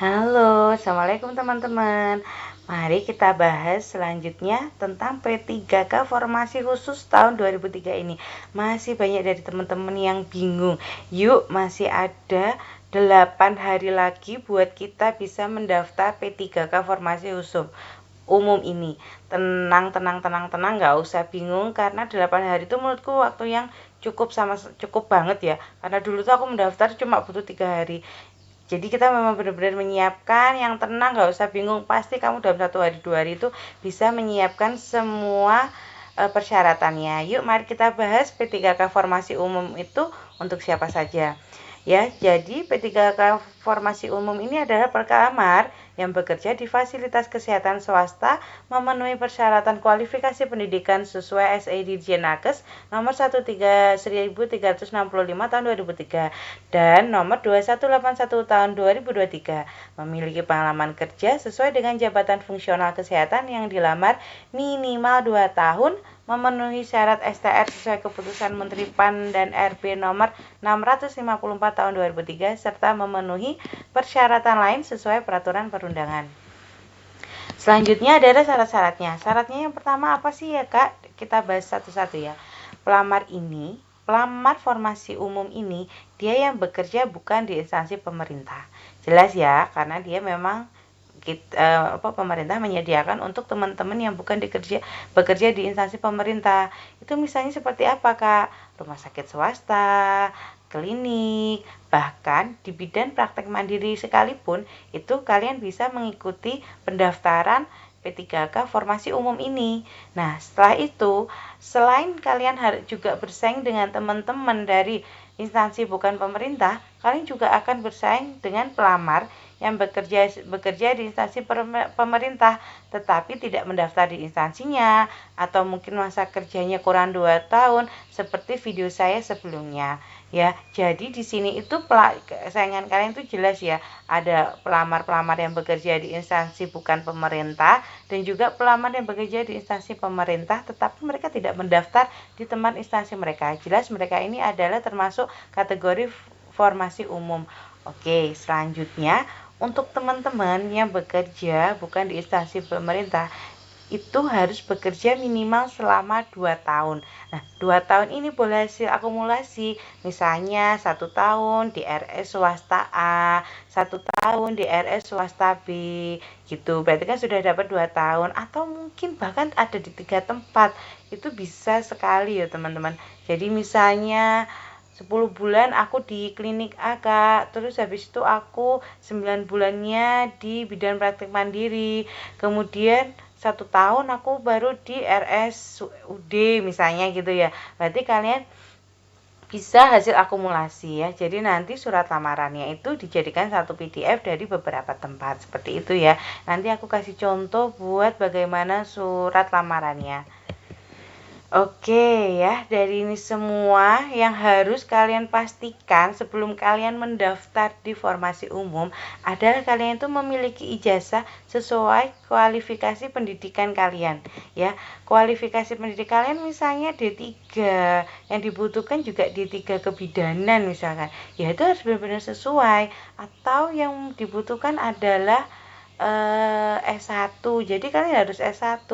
Halo, Assalamualaikum teman-teman. Mari kita bahas selanjutnya tentang P3K formasi khusus tahun 2003 ini. Masih banyak dari teman-teman yang bingung. Yuk, masih ada 8 hari lagi buat kita bisa mendaftar P3K formasi khusus umum ini. Tenang, nggak usah bingung karena 8 hari itu menurutku waktu yang cukup banget ya. Karena dulu tuh aku mendaftar cuma butuh 3 hari. Jadi kita memang benar-benar menyiapkan, yang tenang, nggak usah bingung, pasti kamu dalam 1 hari 2 hari itu bisa menyiapkan semua persyaratannya. Yuk mari kita bahas P3K formasi umum itu untuk siapa saja. Ya, jadi P3K formasi umum ini adalah pelamar yang bekerja di fasilitas kesehatan swasta memenuhi persyaratan kualifikasi pendidikan sesuai SID Jenakes nomor 1365 tahun 2003 dan nomor 2181 tahun 2023. Memiliki pengalaman kerja sesuai dengan jabatan fungsional kesehatan yang dilamar minimal 2 tahun, memenuhi syarat STR sesuai keputusan Menteri PAN dan RB nomor 654 tahun 2003 serta memenuhi persyaratan lain sesuai peraturan perundangan. Selanjutnya adalah syarat-syaratnya. Syaratnya yang pertama apa sih ya Kak? Kita bahas satu-satu ya. Pelamar formasi umum ini dia yang bekerja bukan di instansi pemerintah. Jelas ya, karena dia memang pemerintah menyediakan untuk teman-teman yang bukan bekerja di instansi pemerintah. Itu misalnya seperti apa Kak? Rumah sakit swasta, klinik, bahkan di bidang praktek mandiri sekalipun itu kalian bisa mengikuti pendaftaran P3K formasi umum ini. Nah, setelah itu, selain kalian juga bersaing dengan teman-teman dari instansi bukan pemerintah, kalian juga akan bersaing dengan pelamar yang bekerja di instansi pemerintah tetapi tidak mendaftar di instansinya atau mungkin masa kerjanya kurang 2 tahun seperti video saya sebelumnya ya. Jadi di sini itu saingan kalian itu jelas ya, ada pelamar-pelamar yang bekerja di instansi bukan pemerintah dan juga pelamar yang bekerja di instansi pemerintah tetapi mereka tidak mendaftar di tempat instansi mereka. Jelas mereka ini adalah termasuk kategori formasi umum. Oke, selanjutnya untuk teman-teman yang bekerja bukan di instansi pemerintah itu harus bekerja minimal selama 2 tahun. Nah, 2 tahun ini boleh hasil akumulasi, misalnya 1 tahun di RS swasta A, 1 tahun di RS swasta B, gitu. Berarti kan sudah dapat 2 tahun, atau mungkin bahkan ada di 3 tempat. Itu bisa sekali ya teman-teman. Jadi misalnya 10 bulan aku di klinik A Kak, terus habis itu aku 9 bulannya di bidang praktik mandiri, kemudian 1 tahun aku baru di RSUD misalnya gitu ya. Berarti kalian bisa hasil akumulasi ya. Jadi nanti surat lamarannya itu dijadikan satu PDF dari beberapa tempat seperti itu ya. Nanti aku kasih contoh buat bagaimana surat lamarannya. Oke ya, dari ini semua yang harus kalian pastikan sebelum kalian mendaftar di formasi umum adalah kalian itu memiliki ijazah sesuai kualifikasi pendidikan kalian ya. Kualifikasi pendidikan kalian misalnya D3, yang dibutuhkan juga D3 kebidanan misalkan. Ya itu harus benar-benar sesuai, atau yang dibutuhkan adalah S1. Jadi kalian harus S1.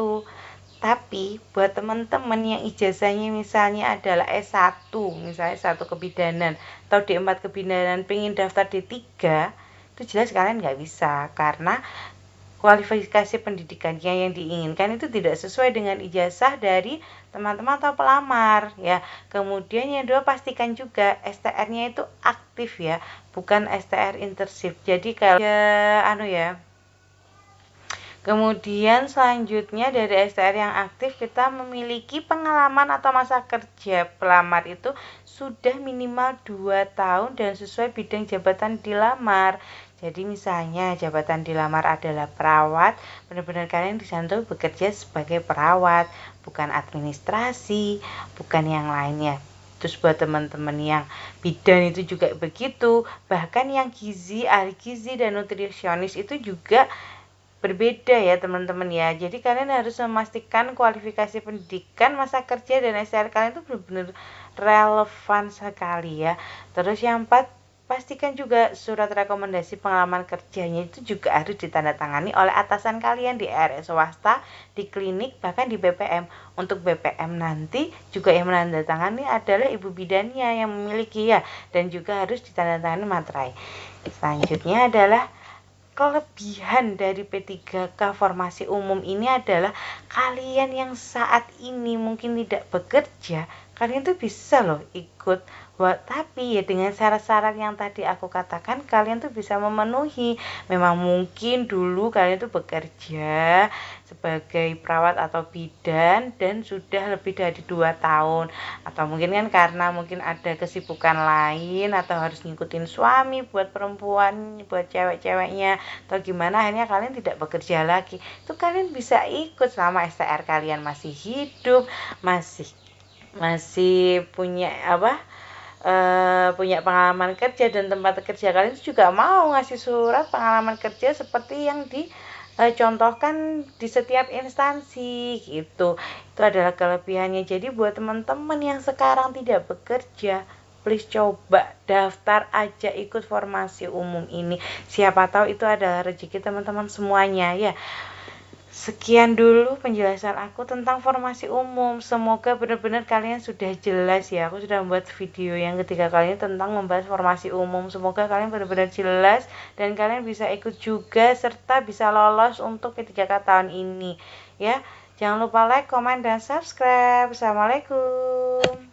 Tapi buat teman-teman yang ijazahnya misalnya adalah S1, misalnya S1 kebidanan atau D4 kebidanan pengen daftar D3, itu jelas kalian nggak bisa karena kualifikasi pendidikannya yang diinginkan itu tidak sesuai dengan ijazah dari teman-teman atau pelamar ya. Kemudian yang kedua, pastikan juga STR-nya itu aktif ya, bukan STR internship. Jadi kalau kemudian selanjutnya dari STR yang aktif kita memiliki pengalaman atau masa kerja pelamar itu sudah minimal 2 tahun dan sesuai bidang jabatan dilamar. Jadi misalnya jabatan dilamar adalah perawat, benar-benar kalian di sana tuh bekerja sebagai perawat, bukan administrasi, bukan yang lainnya. Terus buat teman-teman yang bidan itu juga begitu, bahkan yang gizi, ahli gizi dan nutrisionis itu juga berbeda ya teman-teman ya. Jadi kalian harus memastikan kualifikasi pendidikan, masa kerja dan STR kalian itu benar-benar relevan sekali ya. Terus yang 4, pastikan juga surat rekomendasi pengalaman kerjanya itu juga harus ditandatangani oleh atasan kalian di RS swasta, di klinik, bahkan di BPM. Untuk BPM nanti juga yang menandatangani adalah ibu bidannya yang memiliki ya, dan juga harus ditandatangani materai. Selanjutnya adalah kelebihan dari P3K formasi umum ini adalah kalian yang saat ini mungkin tidak bekerja, kalian tuh bisa loh ikut. Tapi ya dengan syarat-syarat yang tadi aku katakan, kalian tuh bisa memenuhi. Memang mungkin dulu kalian tuh bekerja sebagai perawat atau bidan dan sudah lebih dari 2 tahun, atau mungkin kan karena mungkin ada kesibukan lain atau harus ngikutin suami buat perempuan, buat cewek-ceweknya, atau gimana akhirnya kalian tidak bekerja lagi. Itu kalian bisa ikut selama STR kalian masih hidup, masih punya punya pengalaman kerja, dan tempat kerja kalian juga mau ngasih surat pengalaman kerja seperti yang dicontohkan di setiap instansi gitu. Itu adalah kelebihannya. Jadi buat teman-teman yang sekarang tidak bekerja, please coba daftar aja ikut formasi umum ini. Siapa tahu itu adalah rezeki teman-teman semuanya ya. Sekian dulu penjelasan aku tentang formasi umum. Semoga benar-benar kalian sudah jelas ya. Aku sudah membuat video yang ketiga kali tentang membahas formasi umum. Semoga kalian benar-benar jelas dan kalian bisa ikut juga serta bisa lolos untuk P3K tahun ini ya. Jangan lupa like, comment, dan subscribe. Assalamualaikum.